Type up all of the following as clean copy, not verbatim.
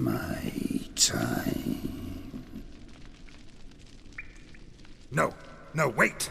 my time. No, no, wait!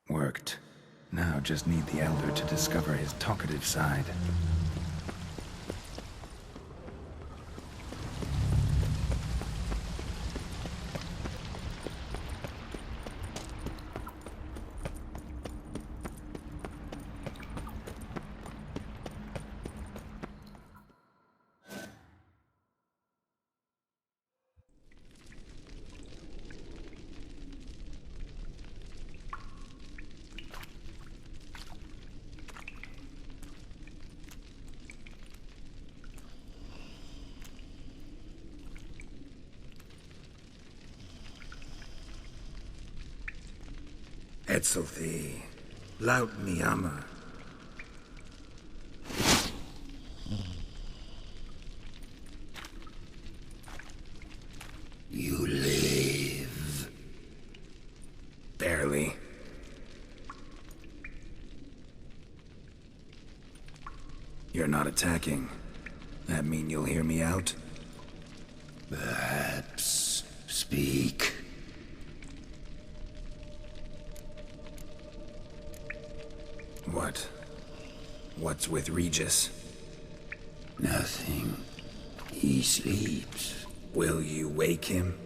Worked. Now just need the Elder to discover his talkative side. Etzelthi, laut Miyama. You live. Barely. You're not attacking. That mean you'll hear me out? Perhaps. Speak. What? What's with Regis? Nothing. He sleeps. Will you wake him?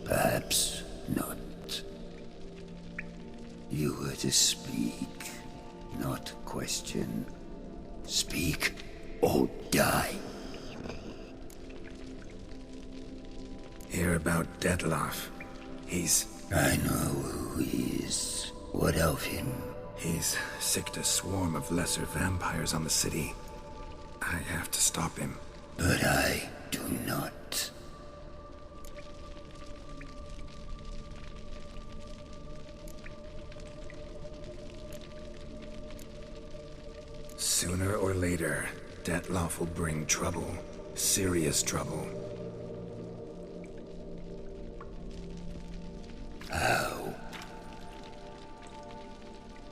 Perhaps not. You were to speak, not question. Speak or die. Hear about Dettlaff. I know who he is. What of him? He's sicked a swarm of lesser vampires on the city. I have to stop him. But I do not. Sooner or later, Dettlaff will bring trouble. Serious trouble. How?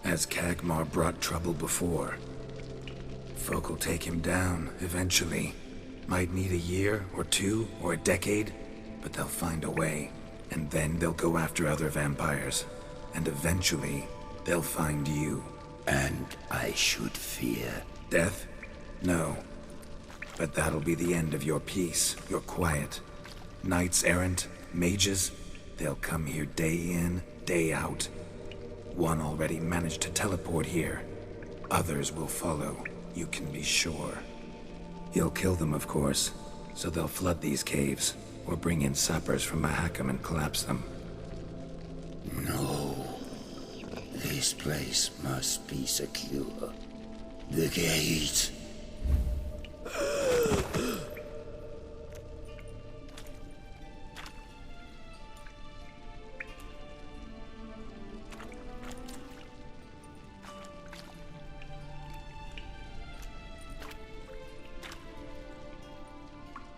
As Kagmar brought trouble before. Folk will take him down, eventually. Might need a year, or two, or a decade, but they'll find a way. And then they'll go after other vampires. And eventually, they'll find you. And I should fear. Death? No. But that'll be the end of your peace, your quiet. Knights errant, mages, they'll come here day in, day out. One already managed to teleport here. Others will follow, you can be sure. You'll kill them, of course, so they'll flood these caves, or bring in sappers from Mahakam and collapse them. No. This place must be secure. The gate.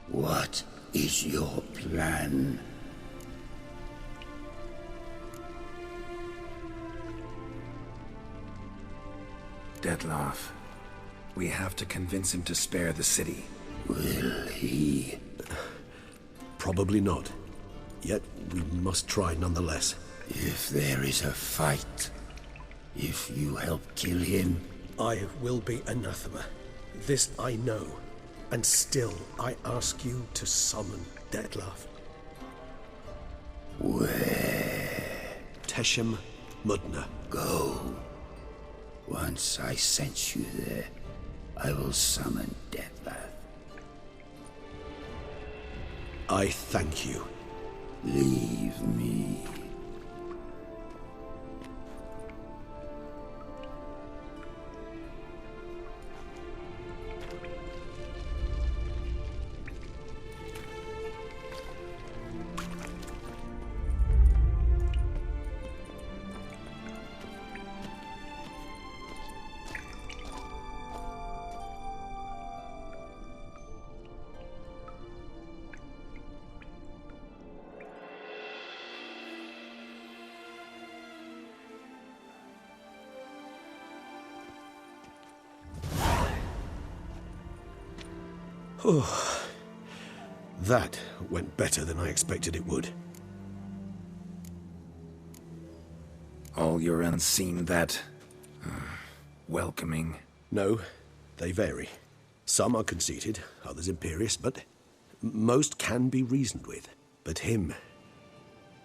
What is your plan? Dettlaff. We have to convince him to spare the city. Will he? Probably not. Yet we must try nonetheless. If there is a fight, if you help kill him... I will be anathema. This I know. And still, I ask you to summon Dettlaff. Where? Teshem Mudna. Go. Once I sense you there, I will summon Dettlaff. I thank you. Leave me. Oh, that went better than I expected it would. All your unseen that... welcoming. No, they vary. Some are conceited, others imperious, but most can be reasoned with. But him...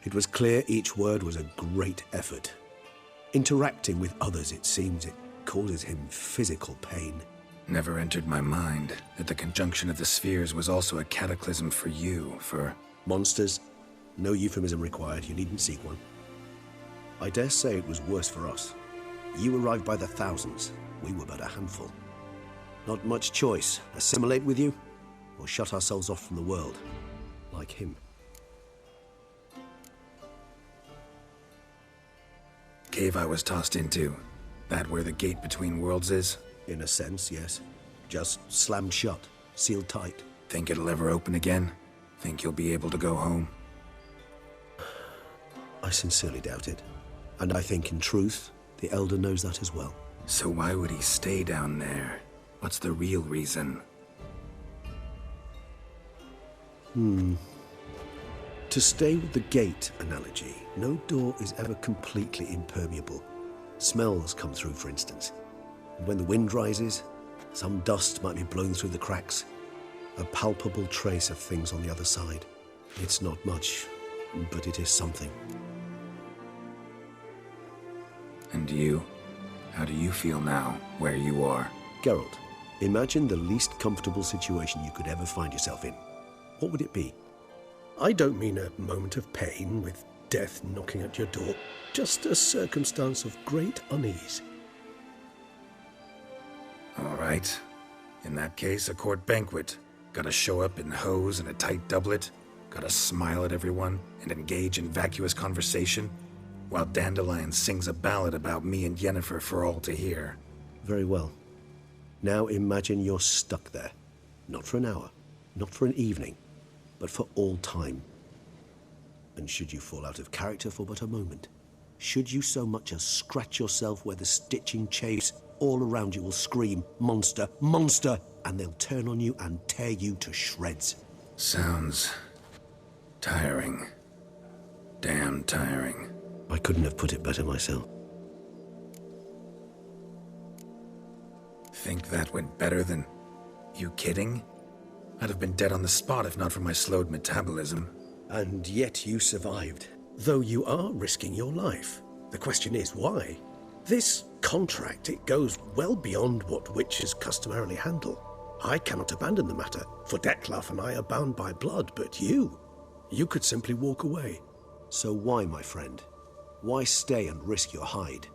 It was clear each word was a great effort. Interacting with others, it seems, it causes him physical pain. Never entered my mind that the conjunction of the spheres was also a cataclysm for you, for... Monsters. No euphemism required, you needn't seek one. I dare say it was worse for us. You arrived by the thousands, we were but a handful. Not much choice, assimilate with you, or shut ourselves off from the world, like him. Cave I was tossed into. That where the gate between worlds is? In a sense, yes. Just slammed shut, sealed tight. Think it'll ever open again? Think you'll be able to go home? I sincerely doubt it. And I think, in truth, the Elder knows that as well. So why would he stay down there? What's the real reason? To stay with the gate analogy, no door is ever completely impermeable. Smells come through, for instance. And when the wind rises, some dust might be blown through the cracks. A palpable trace of things on the other side. It's not much, but it is something. And you? How do you feel now, where you are? Geralt, imagine the least comfortable situation you could ever find yourself in. What would it be? I don't mean a moment of pain with death knocking at your door. Just a circumstance of great unease. All right. In that case, a court banquet. Gotta show up in hose and a tight doublet. Gotta smile at everyone and engage in vacuous conversation. While Dandelion sings a ballad about me and Yennefer for all to hear. Very well. Now imagine you're stuck there. Not for an hour, not for an evening, but for all time. And should you fall out of character for but a moment, should you so much as scratch yourself where the stitching chaves, all around you will scream, "Monster, monster!" and they'll turn on you and tear you to shreds. Sounds... tiring. Damn tiring. I couldn't have put it better myself. Think that went better than... You kidding? I'd have been dead on the spot if not for my slowed metabolism. And yet you survived, though you are risking your life. The question is, why? This contract, it goes well beyond what witches customarily handle. I cannot abandon the matter, for Dettlaff and I are bound by blood, but you could simply walk away. So why, my friend? Why stay and risk your hide?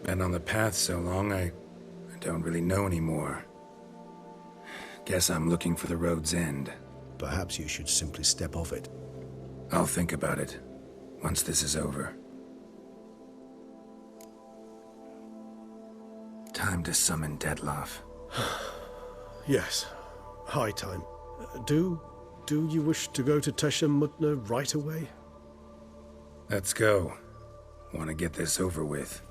Been on the path so long, I don't really know anymore. Guess I'm looking for the road's end. Perhaps you should simply step off it. I'll think about it, once this is over. Time to summon Dettlaff. Yes, high time. Do you wish to go to Teshem Mudna right away? Let's go. Want to get this over with.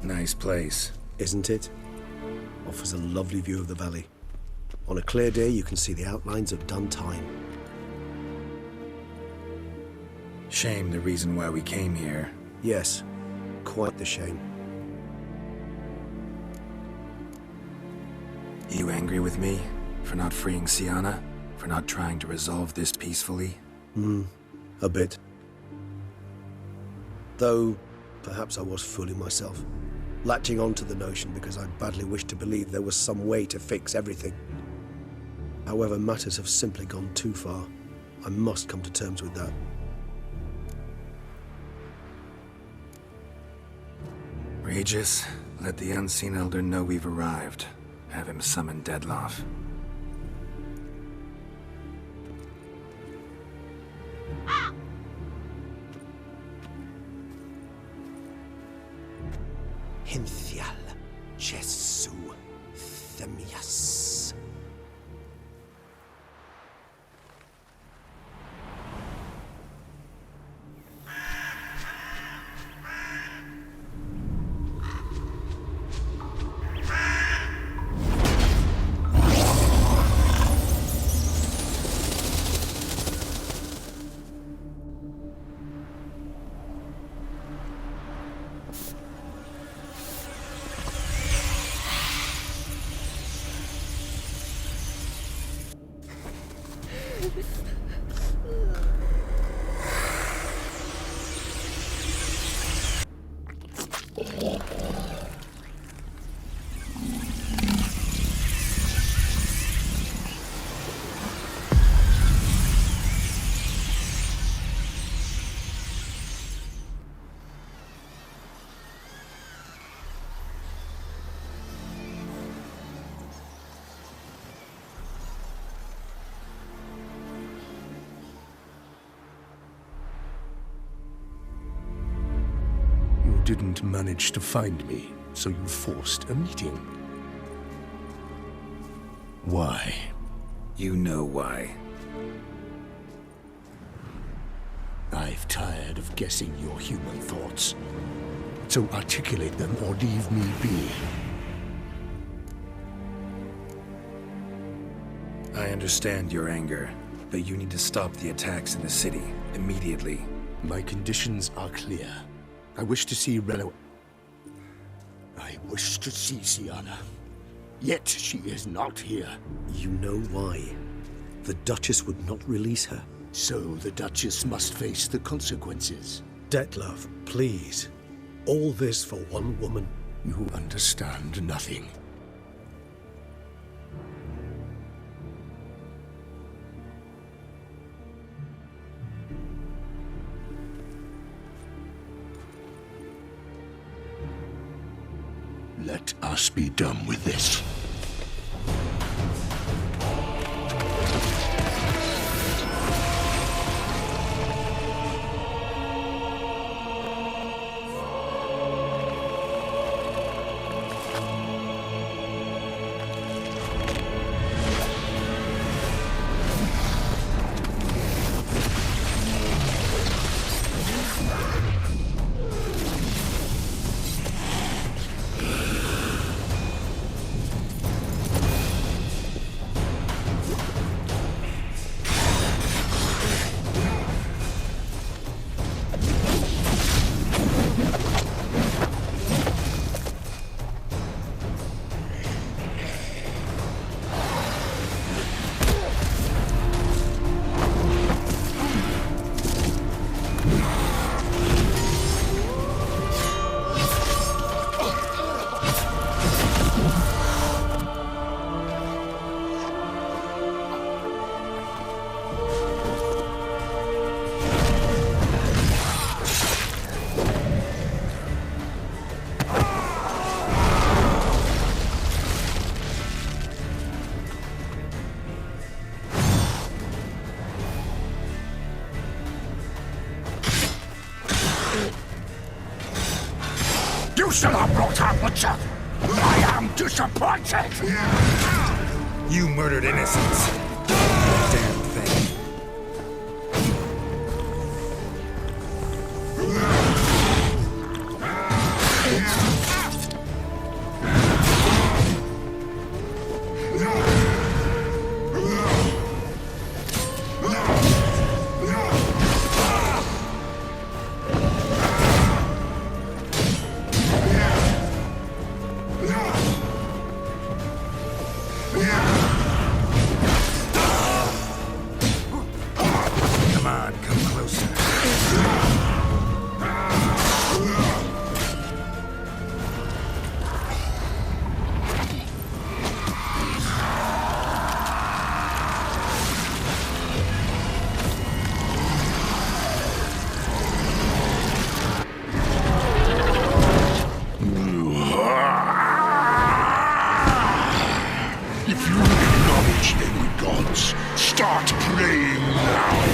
Nice place. Isn't it? Offers a lovely view of the valley. On a clear day, you can see the outlines of Dun Time. Shame the reason why we came here. Yes, quite the shame. You angry with me? For not freeing Siana? For not trying to resolve this peacefully? A bit. Though, perhaps I was fooling myself. Latching on to the notion because I badly wished to believe there was some way to fix everything. However, matters have simply gone too far. I must come to terms with that. Regis, let the Unseen Elder know we've arrived. Have him summon Dettlaff. Hinthial Jesu Themias. Didn't manage to find me, so you forced a meeting. Why? You know why. I've tired of guessing your human thoughts. So articulate them or leave me be. I understand your anger, but you need to stop the attacks in the city immediately. My conditions are clear. I wish to see Relo. I wish to see Siana. Yet she is not here. You know why. The Duchess would not release her. So the Duchess must face the consequences. Dettlaff, please. All this for one woman. You understand nothing. Let us be done with this. shall have brought out Butcher. I am disappointed. You murdered innocents. Damn thing. Come on, come closer. If you acknowledge any gods, start praying now.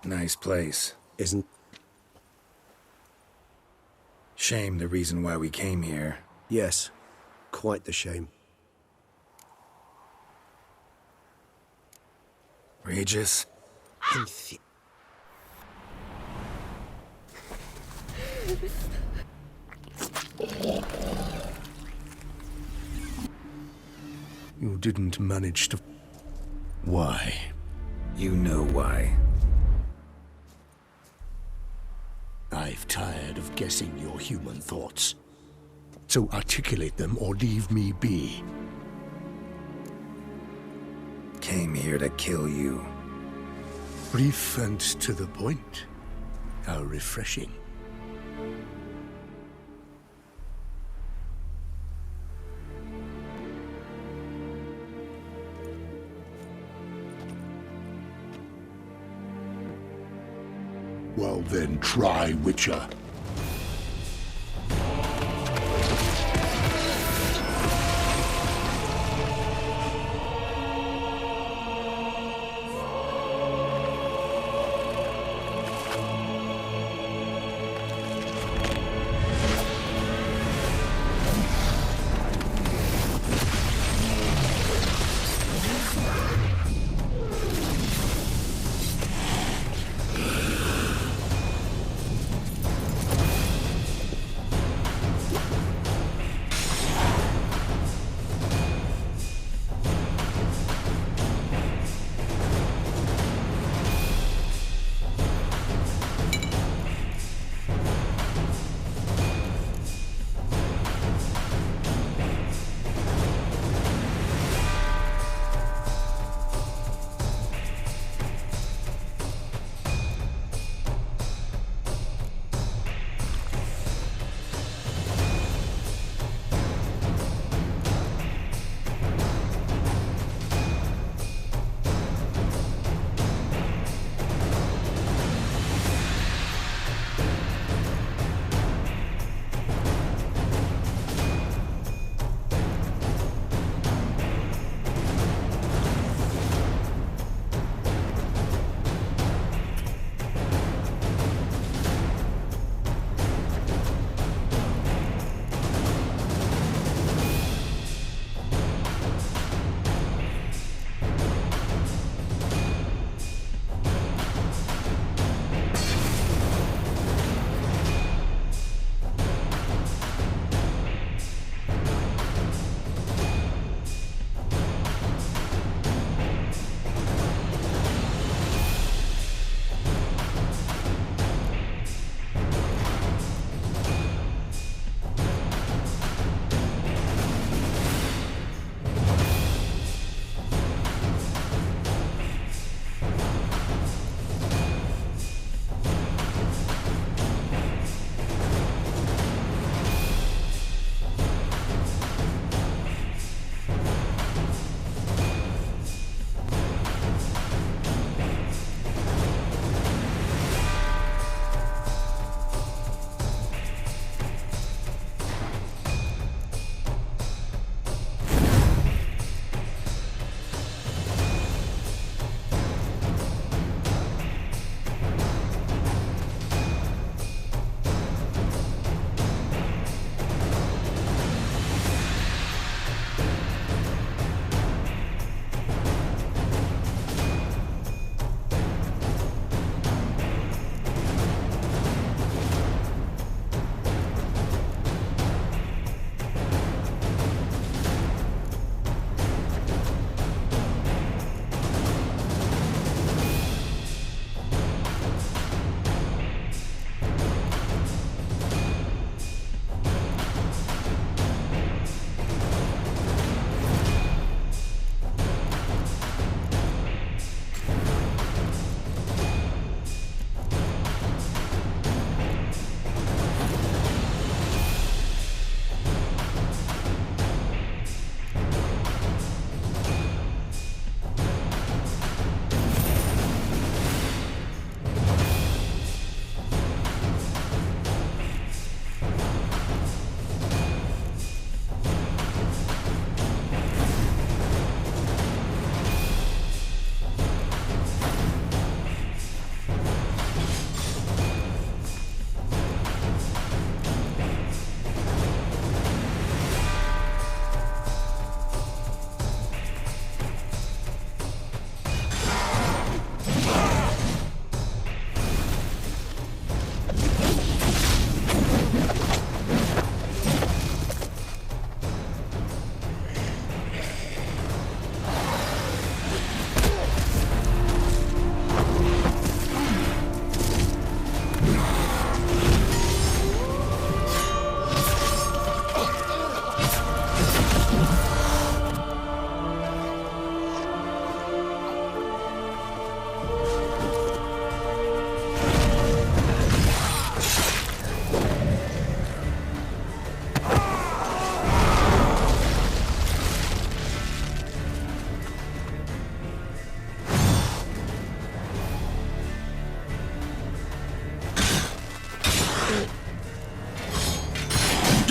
Nice place. Isn't... Shame the reason why we came here. Yes. Quite the shame. Regis? You didn't manage to... Why? You know why. I've tired of guessing your human thoughts. So articulate them or leave me be. Came here to kill you. Brief and to the point. How refreshing. Well then, try Witcher.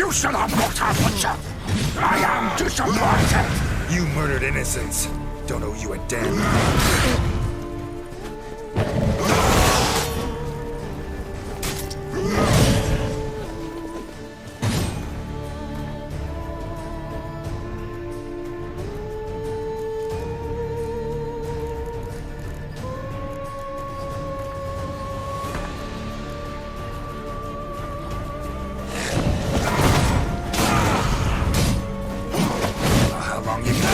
You should have brought her butcher! I am disappointed! You murdered innocents. Don't owe you a damn thing. How long you got?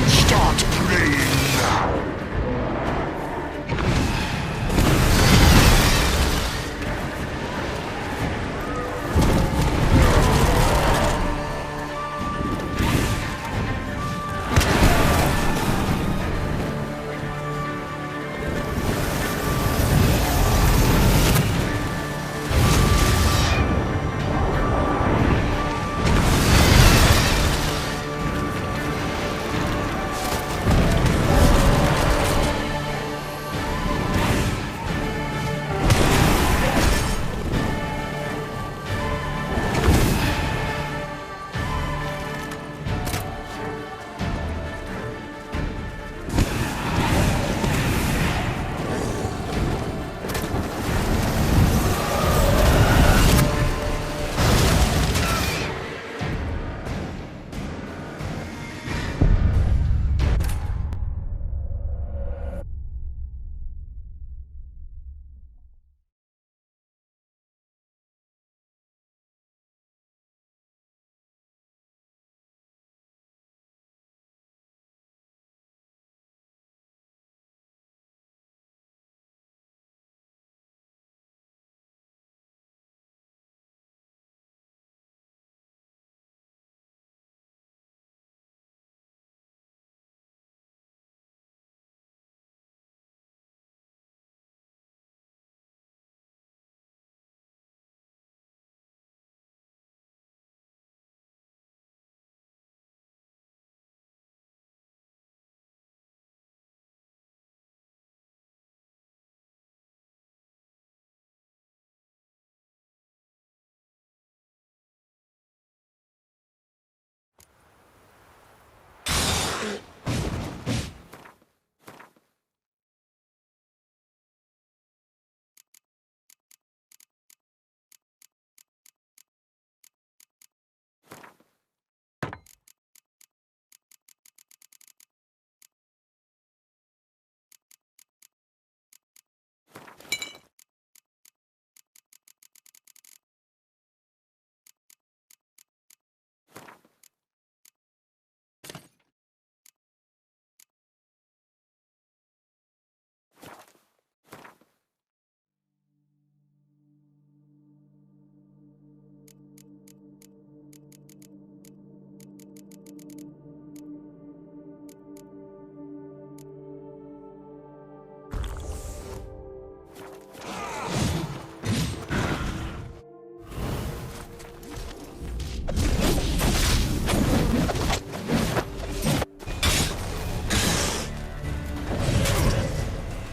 Start praying now!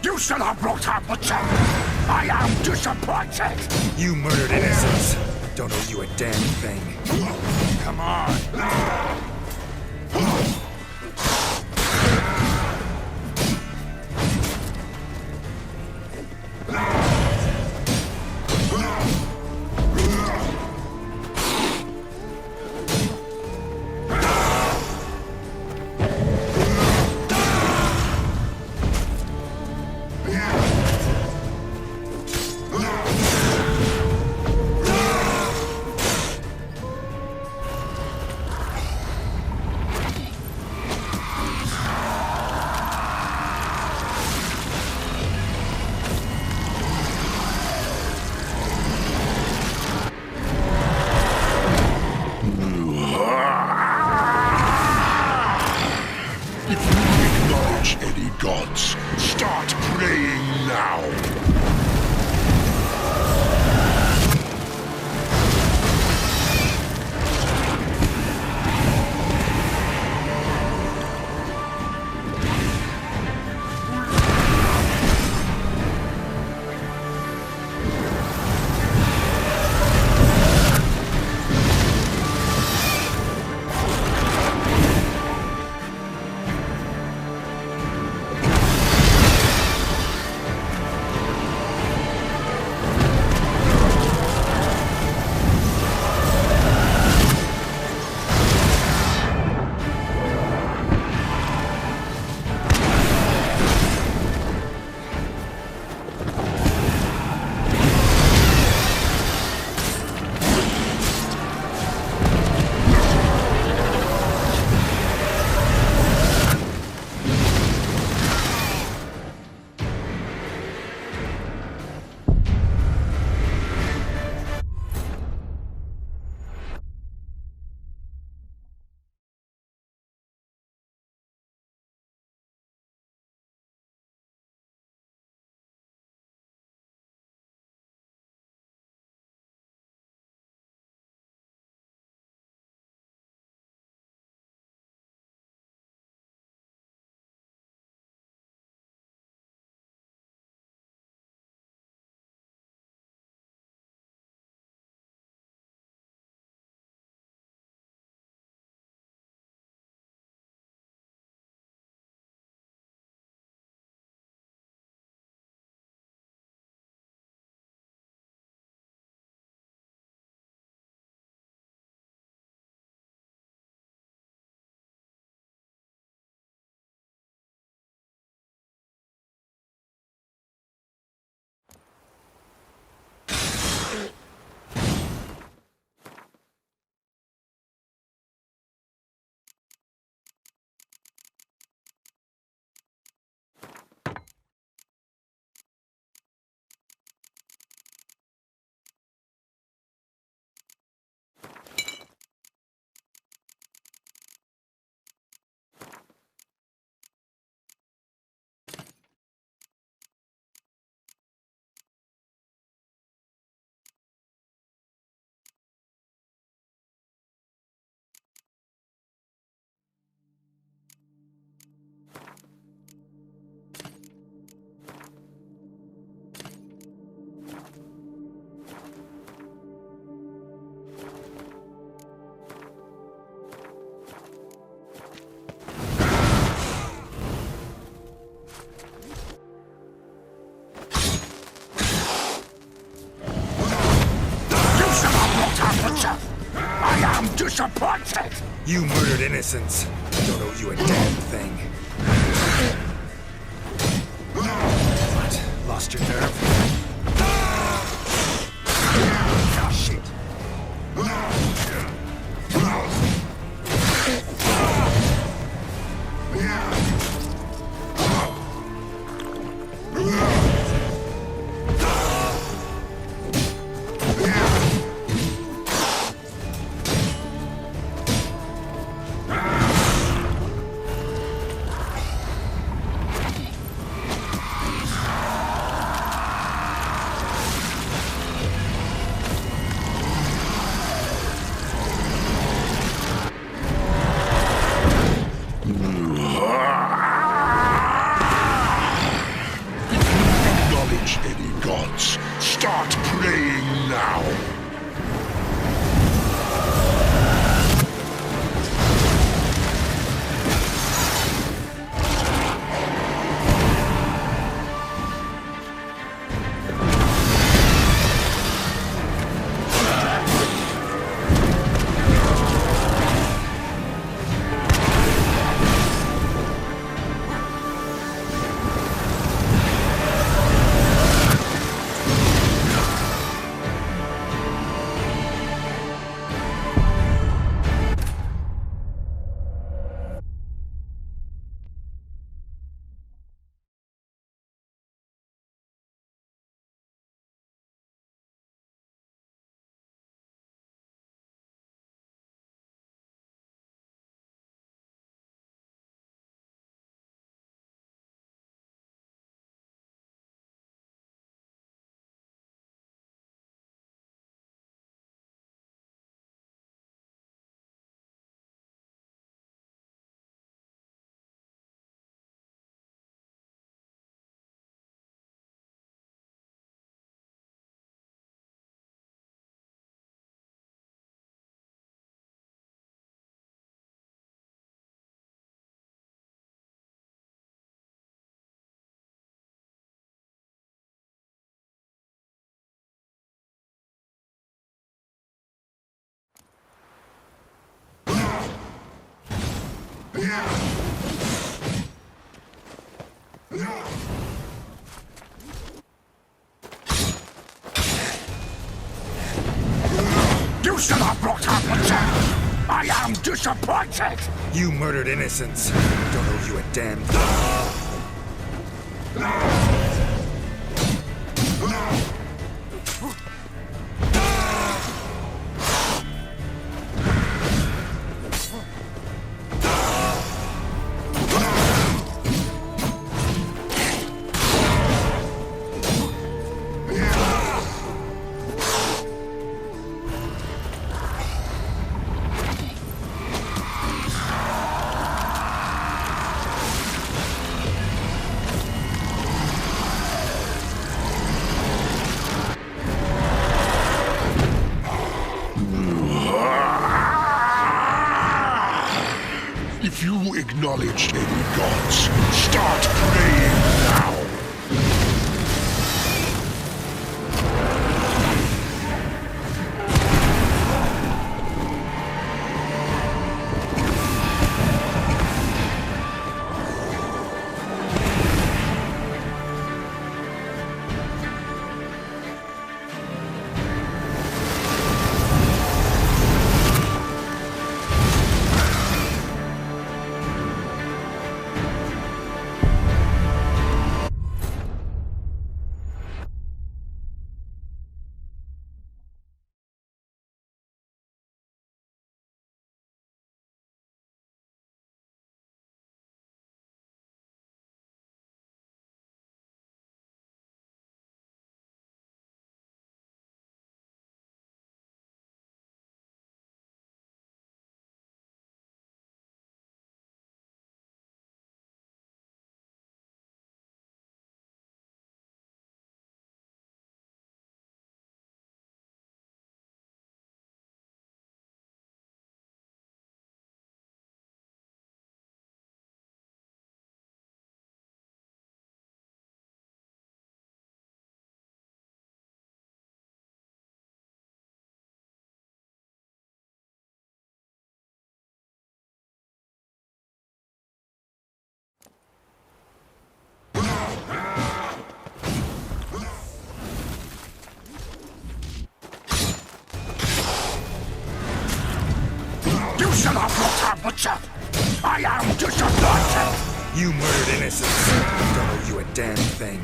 You should have brought her butcher! I am disappointed! You murdered innocents. Don't owe you a damn thing. Come on! Hunter! I am disappointed! You murdered innocents. Don't owe you a damn thing. What? Lost your nerve? Oh, shit. Acknowledge any gods. Start praying now. You should have brought her Hunter! I am disappointed! You murdered innocents. Don't owe you a damn thing. If you acknowledge any gods, start praying now. shall have not have butcher! I am disappointed! You murdered innocents. Don't owe you a damn thing.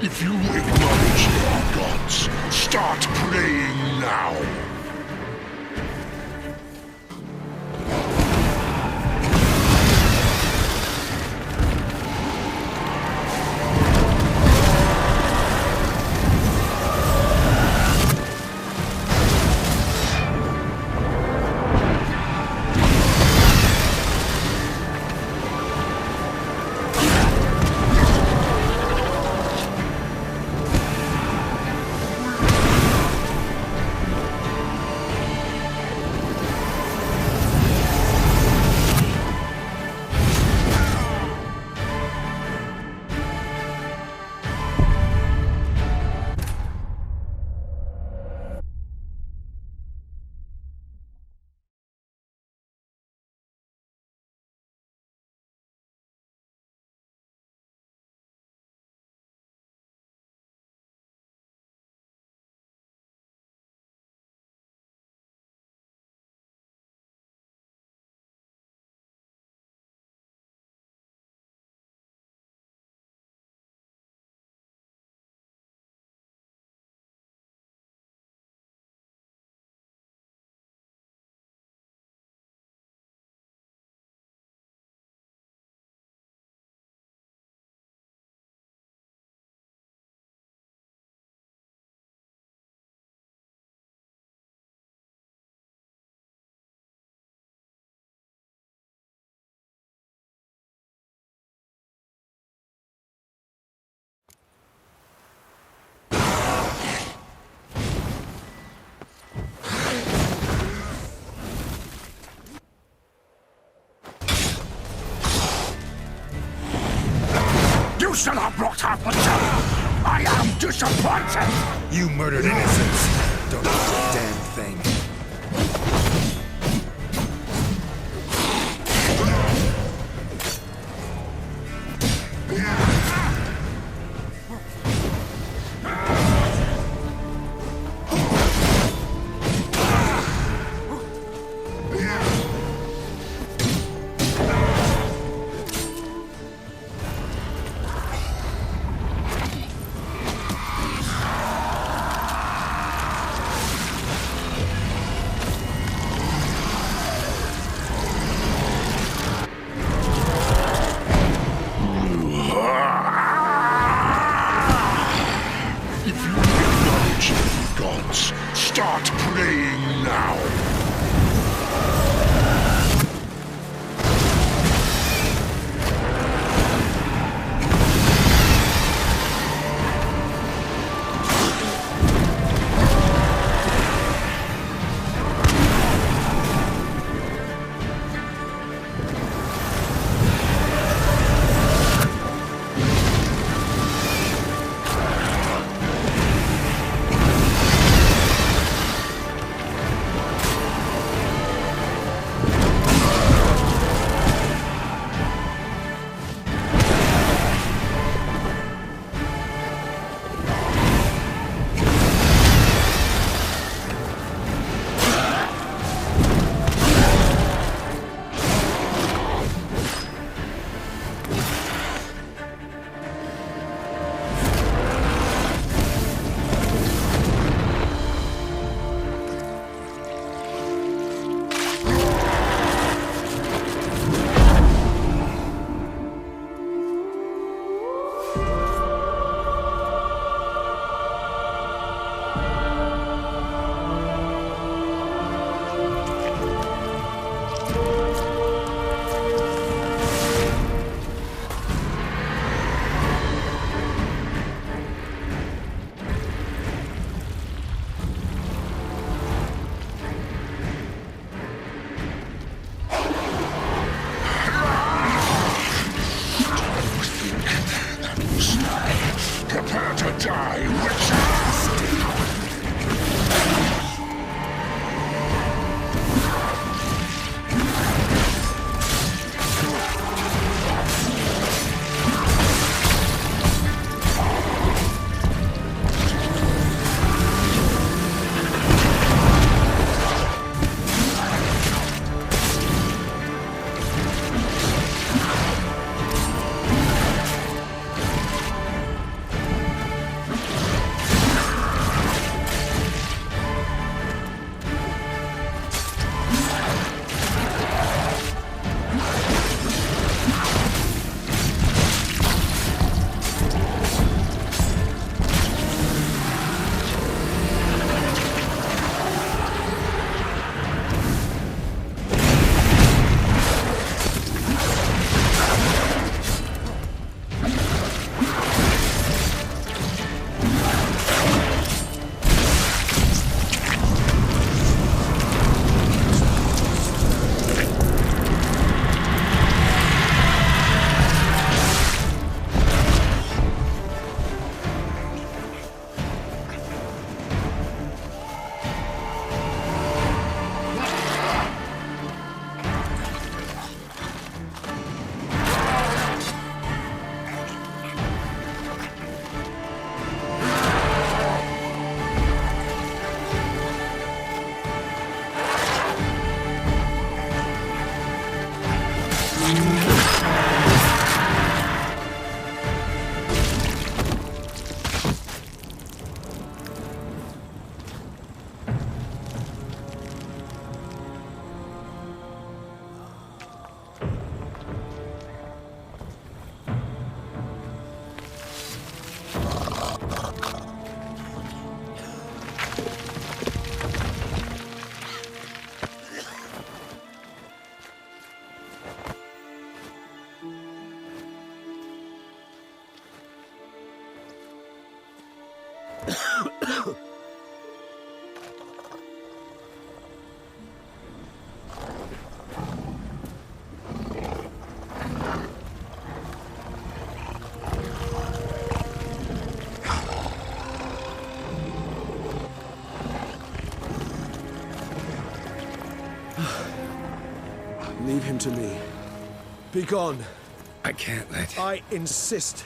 If you acknowledge your gods, start praying now. You shall have brought her butcher! I am disappointed! You murdered innocents. Don't owe you a damn thing. Leave him to me. Be gone. I can't let... I insist.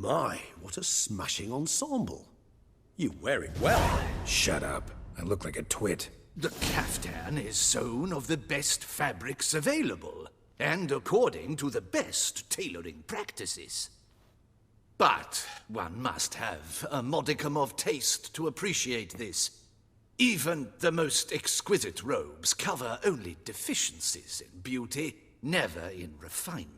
My, what a smashing ensemble. You wear it well. Shut up. I look like a twit. The caftan is sewn of the best fabrics available, and according to the best tailoring practices. But one must have a modicum of taste to appreciate this. Even the most exquisite robes cover only deficiencies in beauty, never in refinement.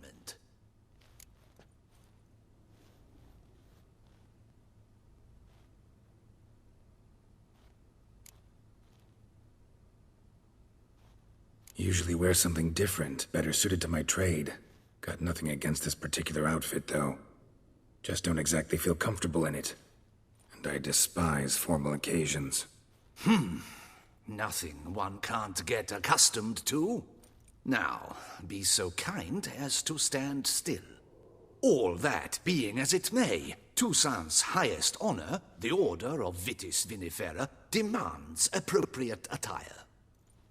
Usually wear something different, better suited to my trade. Got nothing against this particular outfit, though. Just don't exactly feel comfortable in it. And I despise formal occasions. Nothing one can't get accustomed to. Now, be so kind as to stand still. All that being as it may, Toussaint's highest honor, the Order of Vitis Vinifera, demands appropriate attire.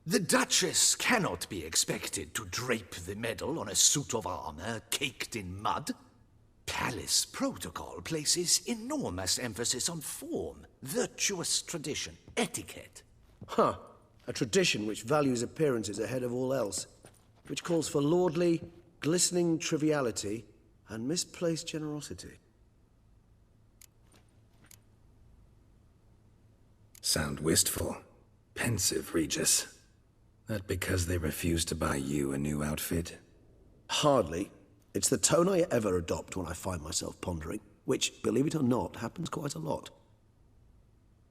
The Duchess cannot be expected to drape the medal on a suit of armor caked in mud. Palace protocol places enormous emphasis on form, virtuous tradition, etiquette. Huh. A tradition which values appearances ahead of all else. Which calls for lordly, glistening triviality and misplaced generosity. Sound wistful. Pensive, Regis. That because they refuse to buy you a new outfit? Hardly. It's the tone I ever adopt when I find myself pondering, which, believe it or not, happens quite a lot.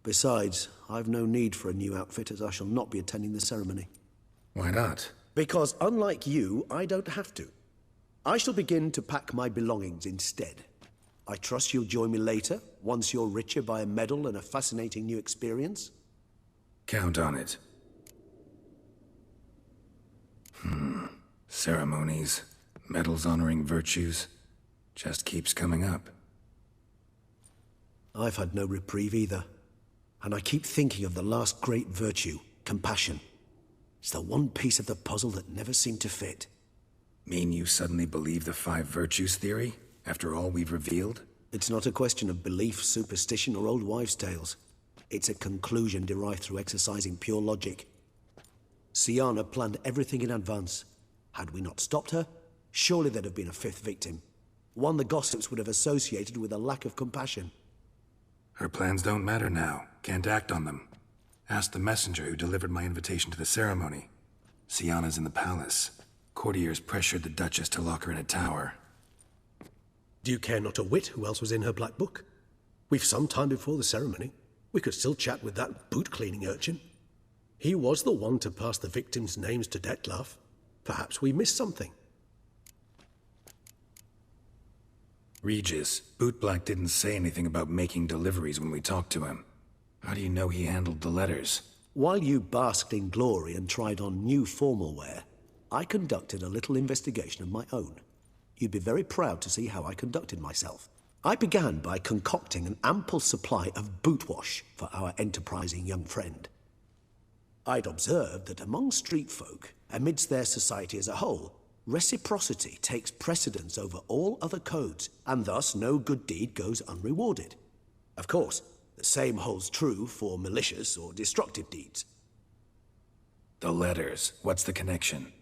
Besides, I've no need for a new outfit as I shall not be attending the ceremony. Why not? Because unlike you, I don't have to. I shall begin to pack my belongings instead. I trust you'll join me later, once you're richer by a medal and a fascinating new experience? Count on it. Ceremonies, medals honoring virtues, just keeps coming up. I've had no reprieve either. And I keep thinking of the last great virtue, compassion. It's the one piece of the puzzle that never seemed to fit. Mean you suddenly believe the 5 virtues theory, after all we've revealed? It's not a question of belief, superstition, or old wives' tales. It's a conclusion derived through exercising pure logic. Syanna planned everything in advance. Had we not stopped her, surely there'd have been a 5th victim. One the gossips would have associated with a lack of compassion. Her plans don't matter now. Can't act on them. Ask the messenger who delivered my invitation to the ceremony. Syanna's in the palace. Courtiers pressured the Duchess to lock her in a tower. Do you care not a whit who else was in her black book? We've some time before the ceremony. We could still chat with that boot-cleaning urchin. He was the one to pass the victims' names to Dettlaff. Perhaps we missed something. Regis, Bootblack didn't say anything about making deliveries when we talked to him. How do you know he handled the letters? While you basked in glory and tried on new formal wear, I conducted a little investigation of my own. You'd be very proud to see how I conducted myself. I began by concocting an ample supply of boot wash for our enterprising young friend. I'd observed that among street folk, amidst their society as a whole, reciprocity takes precedence over all other codes, and thus no good deed goes unrewarded. Of course, the same holds true for malicious or destructive deeds. The letters, what's the connection?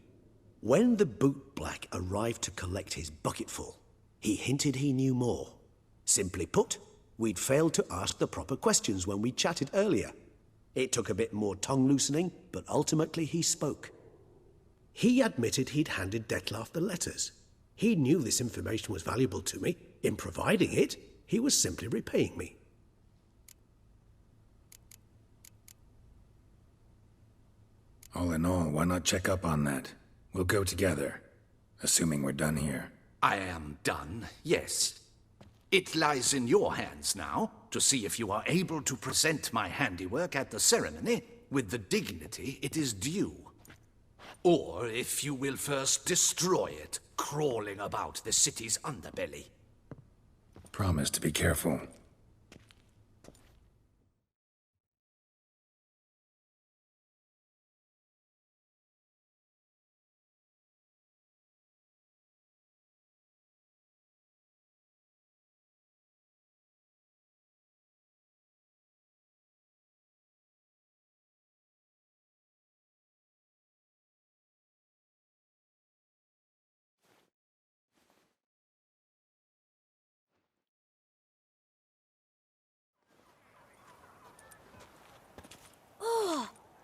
When the bootblack arrived to collect his bucketful, he hinted he knew more. Simply put, we'd failed to ask the proper questions when we chatted earlier. It took a bit more tongue-loosening, but ultimately he spoke. He admitted he'd handed Dettlaff the letters. He knew this information was valuable to me. In providing it, he was simply repaying me. All in all, why not check up on that? We'll go together, assuming we're done here. I am done, yes. It lies in your hands now to see if you are able to present my handiwork at the ceremony with the dignity it is due. Or if you will first destroy it, crawling about the city's underbelly. Promise to be careful.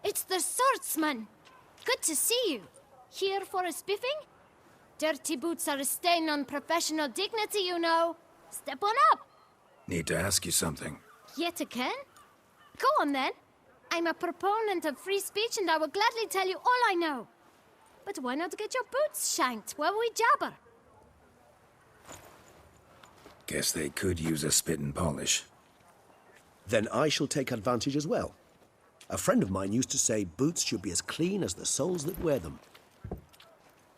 It's the swordsman. Good to see you. Here for a spiffing? Dirty boots are a stain on professional dignity, you know. Step on up. Need to ask you something. Yet again? Go on then. I'm a proponent of free speech and I will gladly tell you all I know. But why not get your boots shanked while we jabber? Guess they could use a spit and polish. Then I shall take advantage as well. A friend of mine used to say boots should be as clean as the soles that wear them.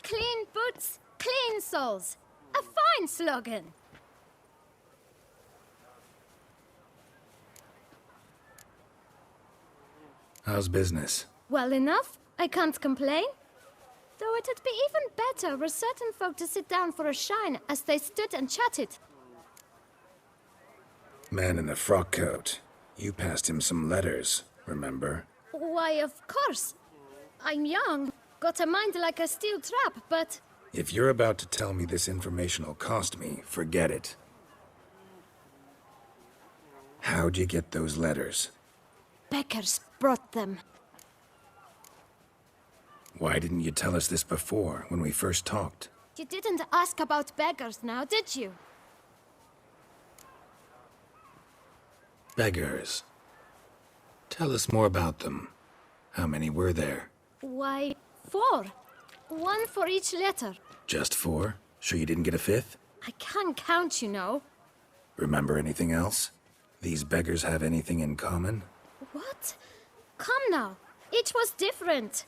Clean boots, clean soles. A fine slogan. How's business? Well enough. I can't complain. Though it'd be even better were certain folk to sit down for a shine as they stood and chatted. Man in the frock coat. You passed him some letters, remember? Why, of course. I'm young, got a mind like a steel trap, but... If you're about to tell me this information will cost me, forget it. How'd you get those letters? Beggars brought them. Why didn't you tell us this before, when we first talked? You didn't ask about beggars now, did you? Beggars. Tell us more about them. How many were there? Why, 4. 1 for each letter. Just 4? Sure you didn't get a 5th? I can't count, you know. Remember anything else? These beggars have anything in common? What? Come now. Each was different.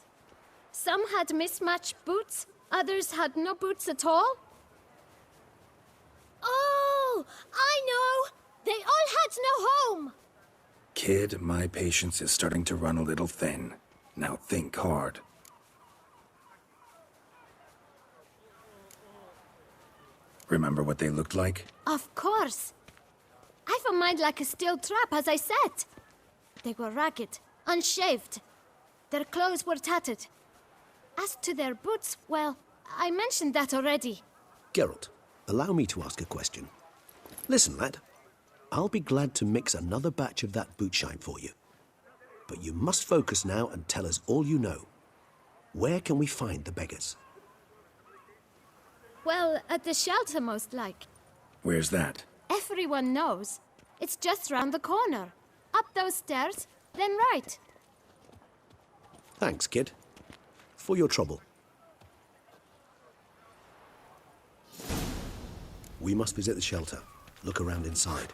Some had mismatched boots, others had no boots at all. Oh, I know! They all had no Kid, my patience is starting to run a little thin. Now think hard. Remember what they looked like? Of course. I've a mind like a steel trap, as I said. They were ragged, unshaved. Their clothes were tattered. As to their boots, well, I mentioned that already. Geralt, allow me to ask a question. Listen, lad. I'll be glad to mix another batch of that bootshine for you. But you must focus now and tell us all you know. Where can we find the beggars? Well, at the shelter, most like. Where's that? Everyone knows. It's just round the corner. Up those stairs, then right. Thanks, kid. For your trouble. We must visit the shelter. Look around inside.